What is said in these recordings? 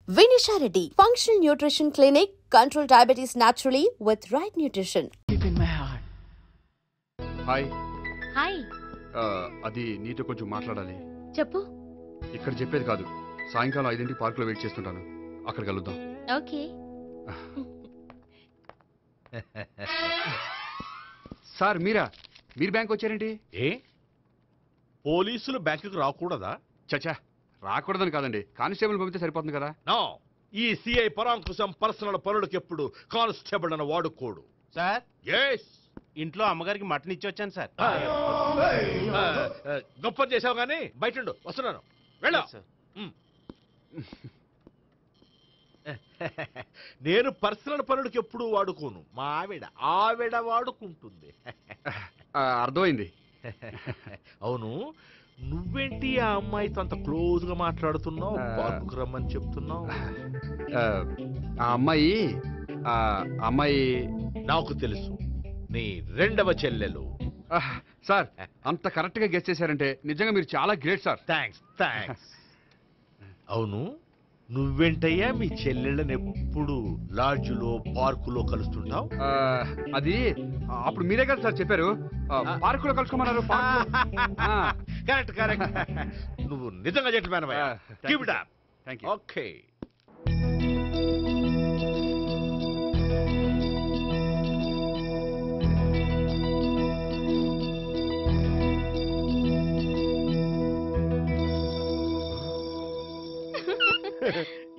Vinisha Reddy, Functional Nutrition Clinic, control diabetes naturally with right nutrition. Deep in my heart. Hi hi అది నీతో కొంచెం మాట్లాడాలి. చెప్పు. ఇక్కడ చెప్పేది కాదు, సాయంకాలం 5 పార్కులో వెయిట్ చేస్తుంటాను, అక్కడ కలుద్దాం. ఓకే. సార్ మీరు బ్యాంక్ వచ్చారేంటి? ఏ పోలీసులు బ్యాంకుకు రాకూడదా? చచ్చా, రాకూడదని కాదండి, కానిస్టేబుల్ పంపితే సరిపోతుంది కదా. నో, ఈ సిఐ పరాంకుశం పర్సనల్ పనులకు ఎప్పుడు కానిస్టేబుల్ అని వాడుకోడు. సార్, ఎస్, ఇంట్లో అమ్మగారికి మటన్ ఇచ్చి వచ్చాను సార్. గొప్ప చేసావు గానీ బయట ఉండు, వస్తున్నాను, వెళ్ళా. సార్. నేను పర్సనల్ పనులకు ఎప్పుడు వాడుకోను, మా ఆవిడ వాడుకుంటుంది. అర్థమైంది. అవును, నువ్వేంటి ఆ అమ్మాయితో అంత క్లోజ్ గా మాట్లాడుతున్నావు, పార్కుకు రమ్మని చెప్తున్నావు? ఆ అమ్మాయి నాకు తెలుసు, నీ రెండవ చెల్లెలు. సార్, అంత కరెక్ట్ గా గెస్ చేశారంటే నిజంగా మీరు చాలా గ్రేట్ సార్. థ్యాంక్స్. అవును, నువ్వేంటయ్యా మీ చెల్లెళ్ళని ఎప్పుడు లాడ్జ్లో పార్కులో కలుస్తుంటావు? అది అప్పుడు మీరే కదా సార్ చెప్పారు, పార్కులో కలుసుకోమన్నారు. కరెక్ట్. నువ్వు నిజంగా జెంటిల్‌మ్యాన్ అయ్యా. Keep it up. Thank you. Okay.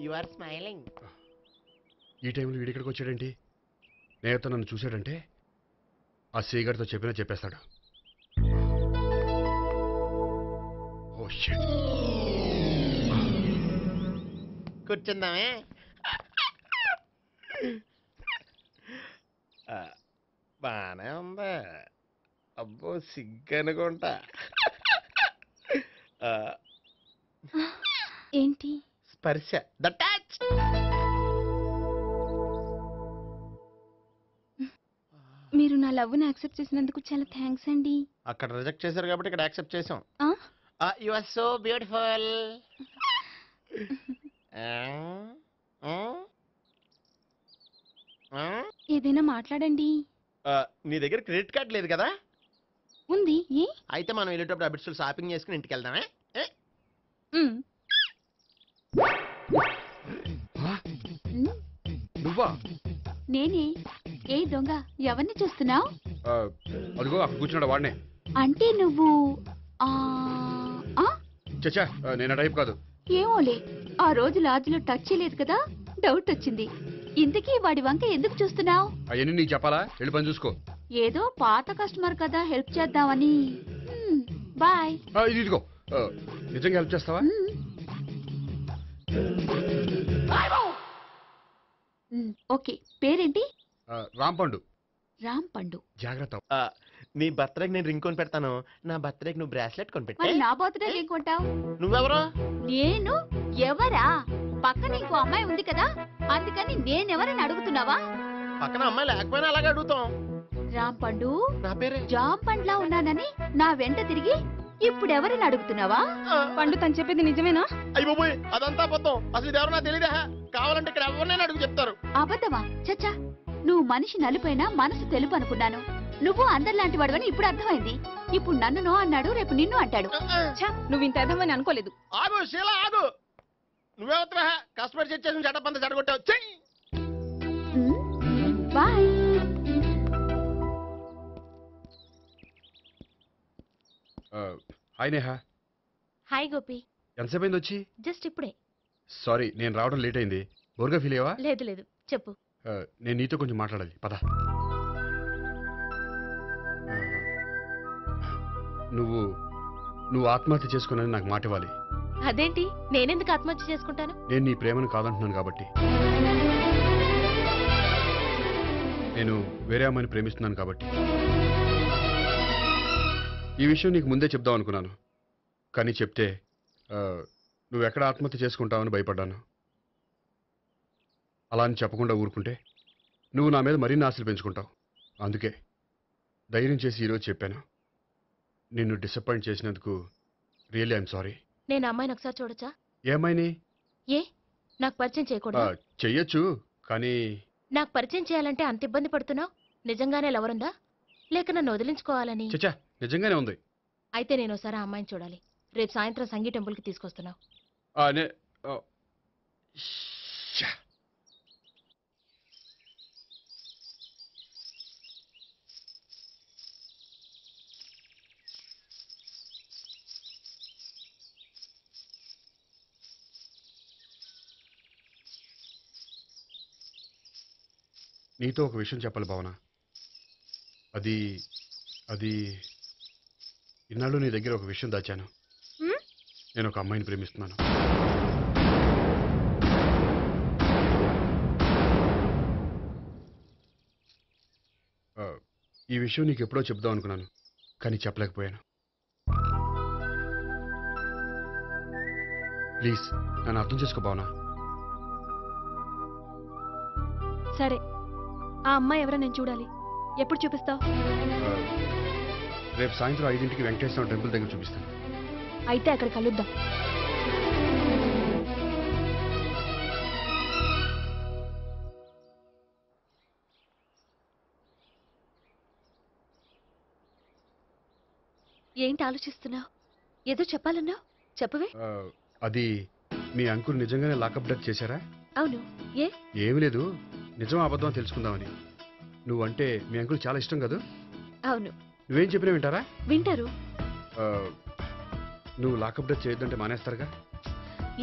You are smiling. ఈ టైంలో వీడిక్కడికి వచ్చాడేంటి? నేత నన్ను చూశాడంటే ఆ సీగారితో చెప్పేస్తాడు. Oh shit. కూర్చుందామే. బానే ఉందా? అబ్బో, సిగ్గనుకుంటా. ఏంటి? స్పర్శ, ద టచ్. మీరు నా లవ్ని యాక్సెప్ట్ చేసినందుకు చాలా థ్యాంక్స్ అండి. అక్కడ రిజెక్ట్ చేశారు కాబట్టి ఇక్కడ యాక్సెప్ట్ చేసాం. ఆ? You are so beautiful. ఏదైనా మాట్లాడండి. నీ దగ్గర క్రెడిట్ కార్డ్ లేదు కదా? ఉంది. ఏ? అయితే మనం వెళ్ళేటప్పుడు అబిట్స్ షాపింగ్ చేసుకుని ఇంటికి వెళ్దామే. నువ్వా? నేనే. ఏ దొంగ, ఎవరిని చూస్తున్నావు? అదిగో అక్కడ కూర్చున్నాడు, వాడినే. అంటే నువ్వు చచ్చా, నేను ఆ టైప్ కాదు. ఏమోలే, ఆ రోజు లాడ్జ్లో టచ్ చేయలేదు కదా, డౌట్ వచ్చింది. ఇంతకీ వాడి వంక ఎందుకు చూస్తున్నావు? అవన్నీ నీకు చెప్పాలా? వెళ్ళి పని చూసుకో. ఏదో పాత కస్టమర్ కదా, హెల్ప్ చేద్దామని. బాయ్. ఇదిగో, నిజంగా హెల్ప్ చేస్తావా? ఓకే. పేరేంటి? రాంపండు. రాంపండు. జాగ్రత్త. నీ బర్త్డేకి నేను రింగ్ కొని పెడతాను, నా బర్త్డేకి నువ్వు బ్రాస్లెట్ కొని మరి పెట్టే. నా బర్త్డే ఏం కొంటావు? నువ్వెవరు? నేను ఎవరా? పక్కన ఇంకో అమ్మాయి ఉంది కదా, అందుకని నేనెవరని అడుగుతున్నావా? పక్కన అమ్మాయి లేకపోయినా అలాగే అడుగుతాం. రాంపండు, నా పేరే జామ్ పండ్లా ఉన్నానని నా వెంట తిరిగి ఇప్పుడెవరని అడుగుతున్నావా? పండు తను చెప్పేది నిజమేనా? అయ్యి బాబోయ్, అదంతా అబద్ధం. అసలు ఇది ఎవరు నాకు తెలియదా? కావాలంటే ఇక్కడ ఎవరినైనా అడుగు చెప్తారు. అబద్ధమా? చచ్చా, నువ్వు మనిషి నలుపైనా మనసు తెలుపు అనుకున్నాను. నువ్వు అందరిలాంటి వాడువని ఇప్పుడు అర్థమైంది. ఇప్పుడు నన్ను నో అన్నాడు, రేపు నిన్ను అంటాడు. నువ్వు ఇంత అర్థమని అనుకోలేదు. ఆగు శీల, ఆగు. నువ్వెవరా? కస్టమర్ చేసి చెడ్డపంత చెడగొట్టావు. Bye. Hi Neha. Hi Gopi. ఎంతసేపు అయింది వచ్చి? జస్ట్ ఇప్పుడే. సారీ, నేను రావడం లేట్ అయింది. బోర్గా ఫీల్ అయ్యావా? లేదు, చెప్పు. నేను నీతో కొంచెం మాట్లాడాలి, పద. నువ్వు ఆత్మహత్య చేసుకున్నానని నాకు మాట ఇవ్వాలి. అదేంటి? నేనెందుకు ఆత్మహత్య చేసుకుంటాను? నేను నీ ప్రేమను కాదంటున్నాను కాబట్టి. నేను వేరే అమ్మాయిని ప్రేమిస్తున్నాను కాబట్టి. ఈ విషయం నీకు ముందే చెప్దాం అనుకున్నాను, కానీ చెప్తే నువ్వెక్కడ ఆత్మహత్య చేసుకుంటావని భయపడ్డాను. అలా అని చెప్పకుండా ఊరుకుంటే నువ్వు నా మీద మరిన్ని ఆశలు పెంచుకుంటావు. అందుకే ధైర్యం చేసి ఈరోజు చెప్పాను. నిన్ను డిసప్పాయింట్ చేసినందుకు రియల్లీ ఐఎమ్ సారీ. నేను అమ్మాయిని ఒకసారి చూడొచ్చా? ఏ అమ్మాయిని? ఏ నాకు పరిచయం చేయకూడదు. చెయ్యొచ్చు కానీ నాకు పరిచయం చేయాలంటే అంత ఇబ్బంది పడుతున్నావు? నిజంగానే లవర్ ఉందా లేక నన్ను వదిలించుకోవాలని? చచ్చా నిజంగానే ఉంది. అయితే నేను ఒకసారి ఆ అమ్మాయిని చూడాలి. రేపు సాయంత్రం సంగీ టెంపుల్కి తీసుకొస్తున్నావు. శ్శా. నీతో ఒక విషయం చెప్పాలి భావన. అది అది ఇన్నాళ్ళు నీ దగ్గర ఒక విషయం దాచాను. నేను ఒక అమ్మాయిని ప్రేమిస్తున్నాను. ఈ విషయం నీకు ఎప్పుడో చెప్దాం అనుకున్నాను కానీ చెప్పలేకపోయాను. ప్లీజ్ నన్ను అర్థం చేసుకో భావన. సరే, ఆ అమ్మాయి ఎవరో నేను చూడాలి. ఎప్పుడు చూపిస్తావు? రేపు సాయంత్రం 5ంటికి వెంకటేశ్వర టెంపుల్ దగ్గర చూపిస్తాను. అయితే అక్కడ కలుద్దాం. ఏంటి ఆలోచిస్తున్నావు? ఏదో చెప్పాలన్నావు, చెప్పవే. అది మీ అంకుల్ నిజంగానే లాకప్ డెత్ చేశారా? అవును. ఏ? ఏమి లేదు, నిజం అబద్ధం తెలుసుకుందామని. నువ్వంటే మీ అంకుల్ చాలా ఇష్టం కదా? అవును. నువ్వేం చెప్పినా వింటారా? వింటారు. నువ్వు లాకప్ డెత్ చేయొద్దంటే మానేస్తారుగా?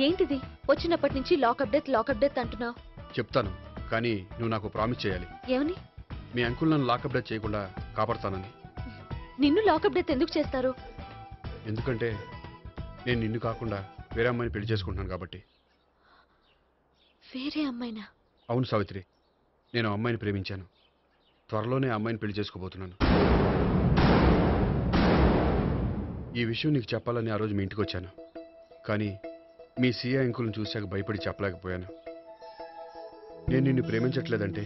ఏంటిది వచ్చినప్పటి నుంచి లాకప్ డెత్ అంటున్నావు? చెప్తాను కానీ నువ్వు నాకు ప్రామిస్ చేయాలి. ఏమని? మీ అంకుల్ నన్ను లాకప్ డెత్ చేయకుండా కాపాడుతానని. నిన్ను లాకప్ డెత్ ఎందుకు చేస్తారు? ఎందుకంటే నేను నిన్ను కాకుండా వేరే అమ్మాయిని పెళ్లి చేసుకుంటున్నాను కాబట్టి. వేరే అమ్మాయినా? అవును సావిత్రి, నేను ఆ అమ్మాయిని ప్రేమించాను. త్వరలోనే ఆ అమ్మాయిని పెళ్లి చేసుకోబోతున్నాను. ఈ విషయం నీకు చెప్పాలని ఆ రోజు మీ ఇంటికి వచ్చాను కానీ మీ సీఏ అంకుల్ని చూశాక భయపడి చెప్పలేకపోయాను. నేను నిన్ను ప్రేమించట్లేదంటే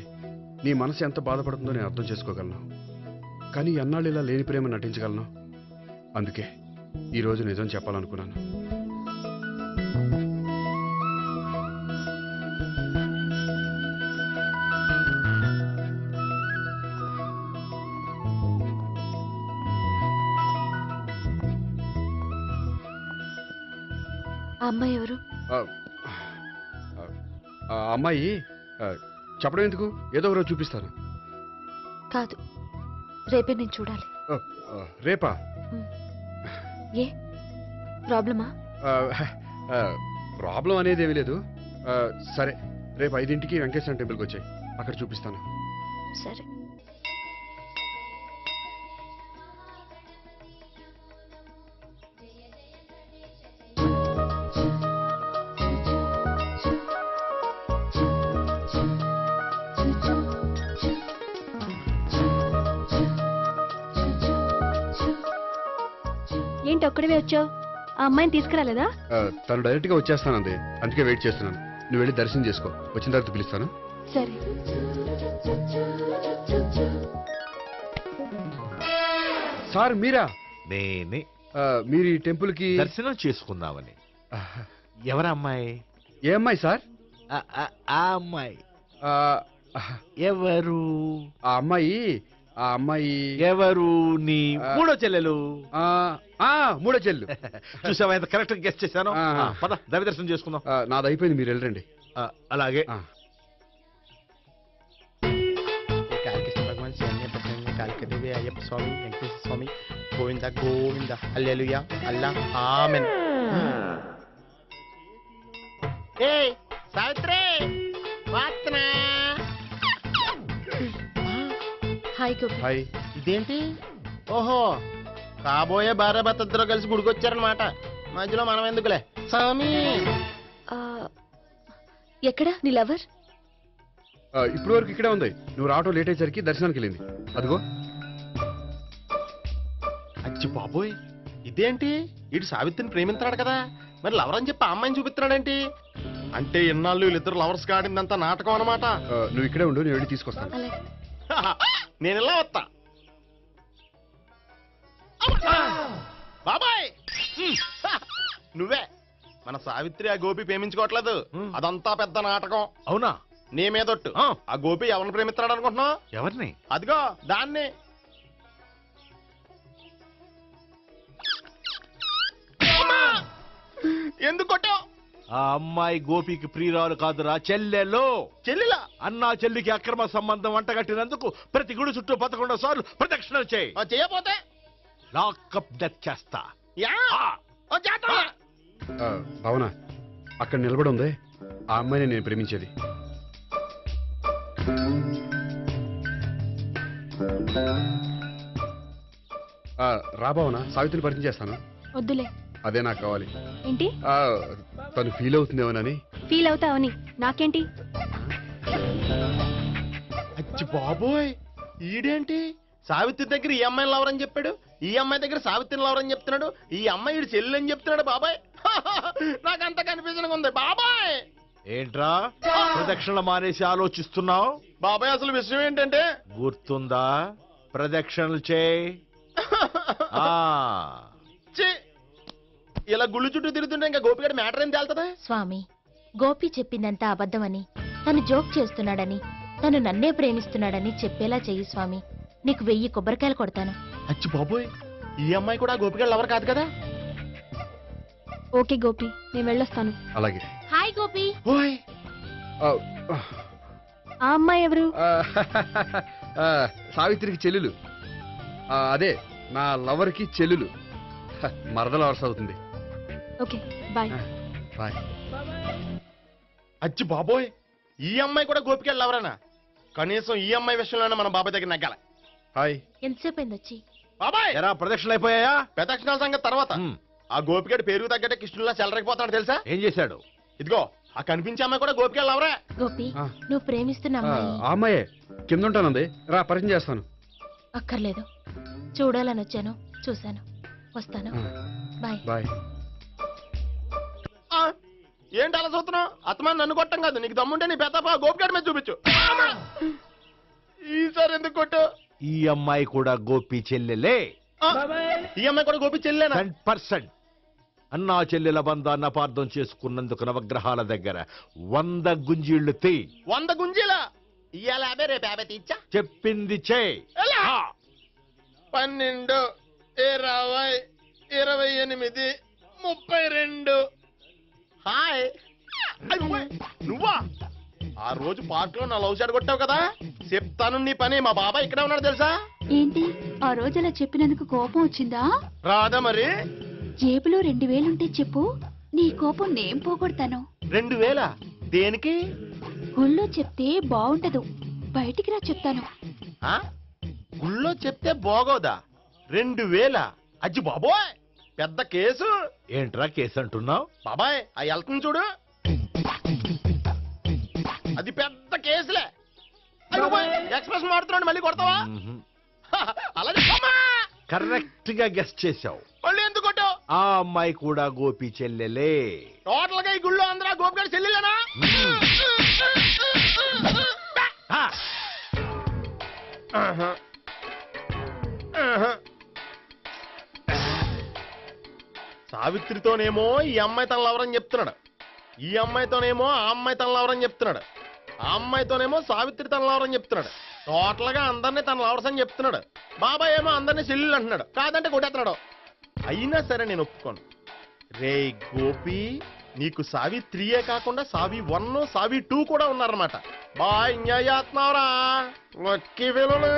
నీ మనసు ఎంత బాధపడుతుందో నేను అర్థం చేసుకోగలను. కానీ ఎన్నాళ్ళు ఇలా లేని ప్రేమ నటించగలను? అందుకే ఈరోజు నిజం చెప్పాలనుకున్నాను. ఆ అమ్మాయి ఎవరు? ఆ అమ్మాయి చెప్పడం ఎందుకు, ఏదో ఒకరోజు చూపిస్తాను. కాదు, రేపే నేను చూడాలి. రేపా? ఏ ప్రాబ్లమా? ప్రాబ్లం అనేది ఏమీ లేదు. సరే, రేపు 5ంటికి వెంకటేశ్వర టెంపుల్కి వచ్చాయి, అక్కడ చూపిస్తాను. సరే. ఏంటి ఒక్కడివే వచ్చావు? ఆ అమ్మాయిని తీసుకురాలేదా? తను డైరెక్ట్గా వచ్చేస్తానంది, అందుకే వెయిట్ చేస్తున్నాను. నువ్వు వెళ్ళి దర్శనం చేసుకో, వచ్చిన తర్వాత పిలుస్తాను. సరే. సార్ మీరా? నేనే. మీరు ఈ టెంపుల్కి దర్శనం చేసుకుందామని. ఎవరు అమ్మాయి? ఏ అమ్మాయి సార్? ఆ అమ్మాయి ఆ, ఎవరు? ఆ అమ్మాయి ఎవరు? నీ మూడో చెల్లెలు. మూడో చెల్లు. చూసావా ఎంత కరెక్ట్ గెస్ట్ చేశాను? ఆ. పద దైవ దర్శనం చేసుకుందాం. నాది అయిపోయింది, మీరు వెళ్ళండి. అలాగే. కాళికేశ్వర భగవాన్ శరణ్య ప్రసన్న కాళికదేవి అయ్యప్ప స్వామి వెంకటేశ్వర స్వామి గోవింద గోవింద హల్లెలూయా అల్లా ఆమెన్. ఏయ్ సావిత్రి వాత్నా. హాయ్ గోపి. హాయ్. ఇదేంటి? ఓహో, కాబోయే భార్య భర్త ఇద్దరు కలిసి గుడికొచ్చారనమాట. మధ్యలో మనం ఎందుకులే స్వామి. ఎక్కడ నీ లవర్? ఇప్పుడు వరకు ఇక్కడే ఉంది. నువ్వు రావటం లేట్ అయ్యేసరికి దర్శనానికి వెళ్ళింది. అదిగో. అచ్చి బాబోయ్, ఇదేంటి? ఇటు సావిత్రిని ప్రేమిస్తున్నాడు కదా, మరి లవర్ అని చెప్పి ఆ అమ్మాయిని చూపిస్తున్నాడేంటి? అంటే ఇన్నాళ్ళు వీళ్ళిద్దరు లవర్స్ కాడిందంతా నాటకం అనమాట. నువ్వు ఇక్కడే ఉండు, నేను వెళ్ళి తీసుకొస్తాను. అలాగే. నేను ఇలా వస్తా. బాబాయ్ నువ్వే మన సావిత్రి ఆ గోపి ప్రేమించుకోవట్లేదు. అదంతా పెద్ద నాటకం. అవునా? నీ మీదొట్టు. ఆ గోపి ఎవరిని ప్రేమిస్తున్నాడు అనుకుంటున్నావు? ఎవరిని? అదిగో దాన్ని. ఎందుకు కొట్టావు? ఆ అమ్మాయి గోపికి ప్రియురాలు కాదురా, చెల్లెలో. చెల్లిలా? అన్నా చెల్లికి అక్రమ సంబంధం వంటగట్టినందుకు ప్రతి గుడి చుట్టూ 11 సార్లు ప్రదక్షిణలు చేయి. చేయపోతే లాకప్ డెత్ చేస్తా. భావన, అక్కడ నిలబడి ఉంది ఆ అమ్మాయిని నేను ప్రేమించేది. రా భావన, సావిత్రిని పరిచయం చేస్తాను. వద్దులే. అదే నాకు కావాలి. ఏంటి? తను ఫీల్ అవుతుందేమోనని. ఫీల్ అవుతావని నాకేంటి? అచ్చి బాబోయ్, ఈడేంటి సావిత్రి దగ్గర ఈ అమ్మాయిని లవరని చెప్పాడు, ఈ అమ్మాయి దగ్గర సావిత్రిని లవరని చెప్తున్నాడు, ఈ అమ్మాయి ఈడు చెల్లి అని చెప్తున్నాడు. బాబాయ్ నాకంత కన్ఫ్యూజన్ ఉంది బాబాయ్. ఏంట్రా ప్రదక్షిణలు మానేసి ఆలోచిస్తున్నావు? బాబాయ్ అసలు విషయం ఏంటంటే, గుర్తుందా? ప్రదక్షిణలు చేయి. ఇలా గుళ్ళు చుట్టూ తిరుగుతుంటే ఇంకా గోపిగడ మ్యాటర్ ఏం తేలుతుందా? స్వామి, గోపి చెప్పిందంతా అబద్ధమని, తను జోక్ చేస్తున్నాడని, తను నన్నే ప్రేమిస్తున్నాడని చెప్పేలా చెయ్యి స్వామి. నీకు 1000 కొబ్బరికాయలు కొడతాను. అచ్చి బాబోయ్, ఈ అమ్మాయి కూడా గోపిగడ లవర్ కాదు కదా? ఓకే గోపి, నేను వెళ్ళొస్తాను. అలాగే. హాయ్ గోపి. ఓయ్ ఆ అమ్మాయి ఎవరు? సావిత్రికి చెల్లెలు. అదే నా లవర్కి చెల్లెలు. మరద లవర్స్ అవుతుంది. Okay bye. బాయ్. అచ్చి బాబోయ్, ఈ అమ్మాయి కూడా గోపిగడ లవరేనా? కనీసం ఈ అమ్మాయి విషయంలోనే మన బాబాయ్ దగ్గర నగ్గాల. హాయ్. ఎంతసేపు అయింది వచ్చి? బాబాయ్ ఎరా ప్రదక్షిణలు అయిపోయాయా? ప్రదక్షిణాల సంగతి తర్వాత. ఆ గోపిగడ పేరు తగ్గట్టే కృష్ణులా చెలరకపోతున్నాడు తెలుసా? ఏం చేశాడు? ఇదిగో ఆ కనిపించే అమ్మాయి కూడా గోపిగడ లవరే. గోపి, ఆ. నువ్వు ప్రేమిస్తున్న అమ్మాయి ఆ అమ్మాయే కింద ఉంటానంది. రా పరిచయం చేస్తాను. అక్కర్లేదు. చూడాలని వచ్చాను, చూశాను, వస్తాను. బాయ్. బాయ్. ఏంటి అలా చూస్తున్నావు? అత్తమాని నన్ను కొట్టం కాదు, నీకు దమ్ముంటే నీ పెద్దపా గోపిగడ మీద చూపించు. ఈసారి ఎందుకు కొట్టు? ఈ అమ్మాయి కూడా గోపి చెల్లెలే. ఈ అమ్మాయి కూడా గోపి చెల్లెనా? 100%. అన్నా చెల్లెల బంధాన్ని అపార్థం చేసుకున్నందుకు నవగ్రహాల దగ్గర 100 గుంజీళ్లు తీ. 100 గుంజీలా? ఇవాళ 50, రేపు 50 తీచ్చా. చెప్పింది చే. 12, 20, 28, 32. హాయ్. నువ్వా? ఆ రోజు పార్క్ లో నా లవ్ షాట్ కొట్టావు కదా, చెప్తాను నీ పని. మా బాబాయ్ ఇక్కడే ఉన్నాడు తెలుసా? ఏంటి ఆ రోజు అలా చెప్పినందుకు కోపం వచ్చిందా? రాదా మరి? జేబులో 2000 ఉంటే చెప్పు, నీ కోపం నేను పోగొడతాను. 2000? దేనికి? గుళ్ళో చెప్తే బాగుంటదు, బయటికి రా చెప్తాను. గుళ్ళో చెప్తే బాగోదా? 2000? అజ్జి బాబోయ్, పెద్ద కేసు. ఏంట్రా కేసు అంటున్నావు? బాబాయ్ ఆ వెళ్తుంది చూడు, అది పెద్ద కేసులే. ఎక్స్ప్రెస్ మారుతున్నాడు, మళ్ళీ కొడతావా? అలాగే కరెక్ట్ గా గెస్ట్ చేశావు. మళ్ళీ ఎందుకు కొట్టావు? ఆ అమ్మాయి కూడా గోపి చెల్లెలే. టోటల్ గా ఈ గుళ్ళో అందరూ గోపిగడ చెల్లెలేనా? సావిత్రితోనేమో ఈ అమ్మాయి తన లవరని చెప్తున్నాడు, ఈ అమ్మాయితోనేమో ఆ అమ్మాయి తన లవరని చెప్తున్నాడు, ఆ అమ్మాయితోనేమో సావిత్రి తన లవరని చెప్తున్నాడు. టోటల్ గా అందరినీ తన లవర్స్ అని చెప్తున్నాడు. బాబాయ్ ఏమో అందరినీ చెల్లెలు అంటున్నాడు, కాదంటే కొట్టేస్తున్నాడు. అయినా సరే నేను ఒప్పుకోను. రే గోపి, నీకు సావిత్రియే కాకుండా సావి 1, సావి 2 కూడా ఉన్నారన్నమాట. బాయ్ ఎంజాయ్ చేస్తున్నావురా. లక్కీ పిల్లలు.